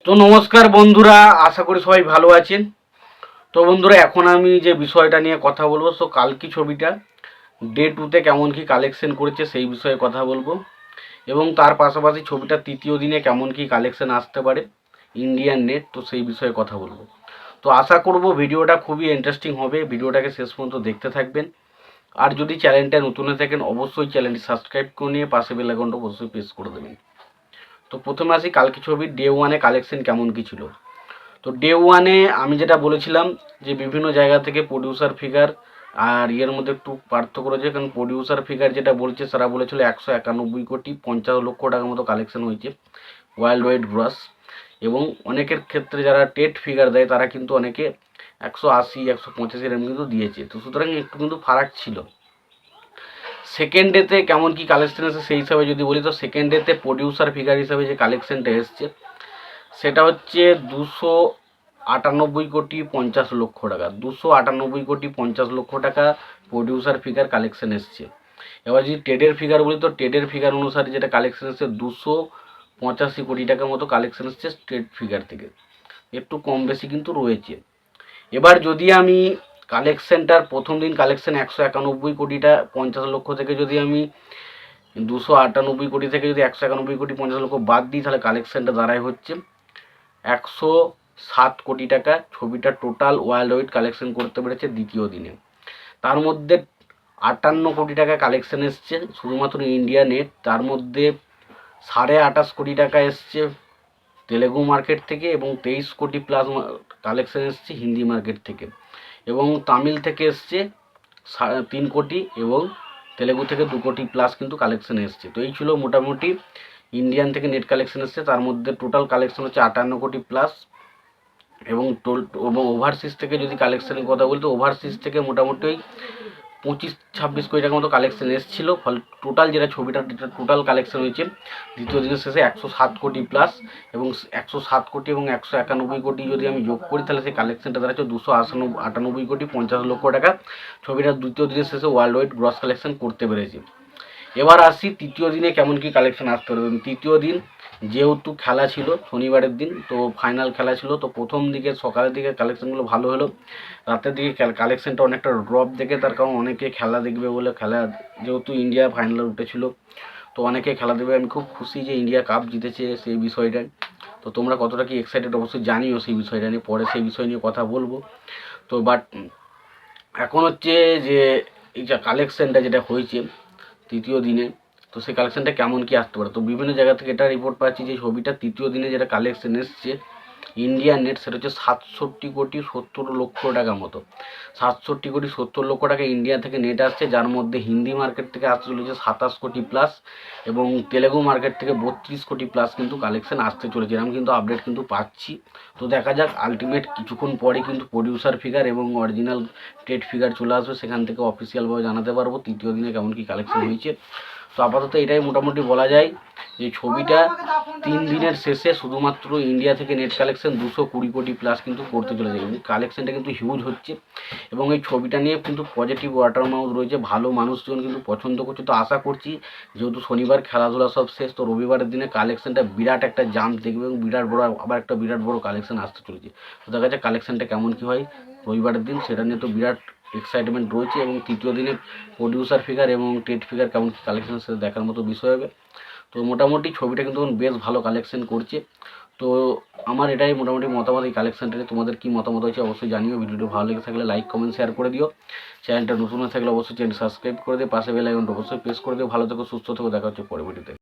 তো নমস্কার বন্ধুরা, আশা করি সবাই ভালো আছেন। তো বন্ধুরা, এখন আমি যে বিষয়টা নিয়ে কথা বলবো, কালকি ছবিটা ডে 2তে কেমন কি কালেকশন করেছে সেই বিষয়ে কথা বলবো, এবং তার পাশাপাশি ছবিটা তৃতীয় দিনে কেমন কি কালেকশন আসতে পারে ইন্ডিয়ান নেট, তো সেই বিষয়ে কথা বলবো। তো আশা করব ভিডিওটা খুবই ইন্টারেস্টিং হবে, ভিডিওটাকে শেষ পর্যন্ত দেখতে থাকবেন। আর যদি চ্যানেলটা নতুন হয়ে থাকেন অবশ্যই চ্যানেলটি সাবস্ক্রাইব করে নিয়ে পাশে বেল আইকনটা অবশ্যই প্রেস করে দেবেন। তো প্রথমে আসি কালকি ছবির ডে 1-এ কালেকশন কেমন কি ছিল। তো ডে 1-এ আমি যেটা বলেছিলাম যে বিভিন্ন জায়গা থেকে প্রডিউসার ফিগার আর ইয়ের মধ্যে একটু পার্থক্য রয়েছে, কারণ প্রডিউসার ফিগার যেটা বলছে তারা বলেছিল 191,50,00,000 টাকার মতো কালেকশন হয়েছে ওয়ার্ল্ড ওয়াইড গ্রস, এবং অনেকের ক্ষেত্রে যারা টেট ফিগার দেয় তারা কিন্তু অনেকে 180, 185 এরকম কিন্তু দিয়েছে। তো সুতরাং একটু কিন্তু ফারাক ছিল। সেকেন্ড ডেতে কেমন কি কালেকশন এসেছে সেই হিসাবে যদি বলি, তো সেকেন্ড ডেতে প্রডিউসার ফিগার হিসাবে যে কালেকশনটা এসছে সেটা হচ্ছে 298,50,00,000 টাকা। 298,50,00,000 টাকা প্রডিউসার ফিগার কালেকশন এসছে। এবার যদি টেডের ফিগার বলি, তো টেডের ফিগার অনুসারে যেটা কালেকশন এসছে 285 কোটি টাকার মতো কালেকশন এসছে টেড ফিগার থেকে, একটু কম বেশি কিন্তু রয়েছে। এবার যদি আমি কালেকশনটার প্রথম দিন কালেকশন 191,50,00,000 থেকে যদি আমি 298 কোটি থেকে যদি 191,50,00,000 বাদ দিই, তাহলে কালেকশনটা দাঁড়ায় হচ্ছে 107 কোটি টাকা। ছবিটা টোটাল ওয়ার্ল্ড ওয়াইড কালেকশন করতে পেরেছে দ্বিতীয় দিনে। তার মধ্যে 58 কোটি টাকা কালেকশন এসছে শুধুমাত্র ইন্ডিয়া নেট, তার মধ্যে 28.5 কোটি টাকা এসছে তেলেগু মার্কেট থেকে, এবং 23 কোটি প্লাস কালেকশন এসছে হিন্দি মার্কেট থেকে, এবং তামিল থেকে এসছে 3 কোটি, এবং তেলেগু থেকে 2 কোটি প্লাস কিন্তু কালেকশন এসছে। তো এই ছিল মোটামুটি ইন্ডিয়ান থেকে নেট কালেকশন এসছে, তার মধ্যে টোটাল কালেকশন হচ্ছে 58 কোটি প্লাস, এবং ওভারসিজ থেকে যদি কালেকশনের কথা বলতে ওভারসিজ থেকে মোটামুটি ওই 25-26 কোটি টাকার মতো কালেকশন এসেছিল। ফলে টোটাল যেটা ছবিটা টোটাল কালেকশন হয়েছে দ্বিতীয় দিনের শেষে 107 কোটি প্লাস, এবং 107 কোটি এবং 191 কোটি যদি আমি যোগ করি তাহলে সেই কালেকশনটা দাঁড়াচ্ছে 298,50,00,000 টাকা। ছবিটা দ্বিতীয় দিনের শেষে ওয়ার্ল্ড ওয়াইড গ্রস কালেকশন করতে পেরেছে। এবার আসি তৃতীয় দিনে কেমন কি কালেকশন আসতে পারে। তৃতীয় দিন যেহেতু খেলা ছিল শনিবারের দিন, তো ফাইনাল খেলা ছিল, তো প্রথম দিকে সকালের দিকে কালেকশনগুলো ভালো হলো, রাতের দিকে কালেকশনটা অনেকটা ড্রপ দেখে, তার কারণ অনেকে খেলা দেখবে বলে, খেলা যেহেতু ইন্ডিয়া ফাইনালে উঠেছিল তো অনেকে খেলা দেবে। আমি খুব খুশি যে ইন্ডিয়া কাপ জিতেছে সেই বিষয়টায়। তো তোমরা কতটা কি এক্সাইটেড অবশ্যই জানিও সেই বিষয়টা নিয়ে, পরে সেই বিষয় নিয়ে কথা বলবো। তো বাট এখন হচ্ছে যে এই যে কালেকশনটা যেটা হয়েছে তৃতীয় দিনে, তো সেই কালেকশনটা কেমন কি আসতে পারে। তো বিভিন্ন জায়গা থেকে এটা রিপোর্ট পাচ্ছি যে ছবিটা তৃতীয় দিনে যেটা কালেকশন এসছে ইন্ডিয়ান নেট সেটা হচ্ছে 67,70,00,000 মতো। 67,70,00,000 টাকা ইন্ডিয়া থেকে নেট আসছে, যার মধ্যে হিন্দি মার্কেট থেকে আসতে চলেছে 27 কোটি প্লাস, এবং তেলেগু মার্কেট থেকে 32 কোটি প্লাস কিন্তু কালেকশন আসতে চলেছে, এরকম কিন্তু আপডেট কিন্তু পাচ্ছি। তো দেখা যাক, আলটিমেট কিছুক্ষণ পরে কিন্তু প্রডিউসার ফিগার এবং অরিজিনাল টেট ফিগার চলে আসবে, সেখান থেকে অফিসিয়ালভাবে জানাতে পারবো তৃতীয় দিনে কেমন কি কালেকশন হয়েছে। তো আপাতত এটাই মোটামুটি বলা যায় যে ছবিটা 3 দিনের শেষে শুধুমাত্র ইন্ডিয়া থেকে নেট কালেকশন 220 কোটি প্লাস কিন্তু করতে চলেছে, এবং কালেকশনটা কিন্তু হিউজ হচ্ছে, এবং এই ছবিটা নিয়ে কিন্তু পজিটিভ ওয়াটার মাউথ রয়েছে, ভালো মানুষজন কিন্তু পছন্দ করছে। তো আশা করছি যেহেতু শনিবার খেলাধুলা সব শেষ, তো রবিবারের দিনে কালেকশনটা বিরাট একটা জাম্প দেখবে, এবং বিরাট বড় কালেকশন আসতে চলেছে। তো দেখা যাচ্ছে কালেকশনটা কেমন কী হয় রবিবারের দিন, সেটা নিয়ে তো বিরাট এক্সাইটমেন্ট রয়েছে, এবং তৃতীয় দিনে প্রডিউসার ফিগার এবং টেট ফিগার কেমন কী কালেকশন সেটা দেখার মতো বিষয় হবে। তো মোটামুটি ছবিটা কিন্তু বেশ ভালো কালেকশন করছে। তো আমার এটাই মোটামুটি মতামত এই কালেকশনটা নিয়ে। তোমাদের কী মতামত হয়েছে অবশ্যই জানিও। ভিডিওটি ভালো লেগে থাকলে লাইক কমেন্ট শেয়ার করে দিও। চ্যানেলটা নতুন হয়ে থাকলে অবশ্যই চ্যানেল সাবস্ক্রাইব করে দিও, পাশে বেল আইকনটা অবশ্যই প্রেস করে দিও। ভালো থেকো, সুস্থ থেকো, দেখা হচ্ছে পরে ভিডিওতে।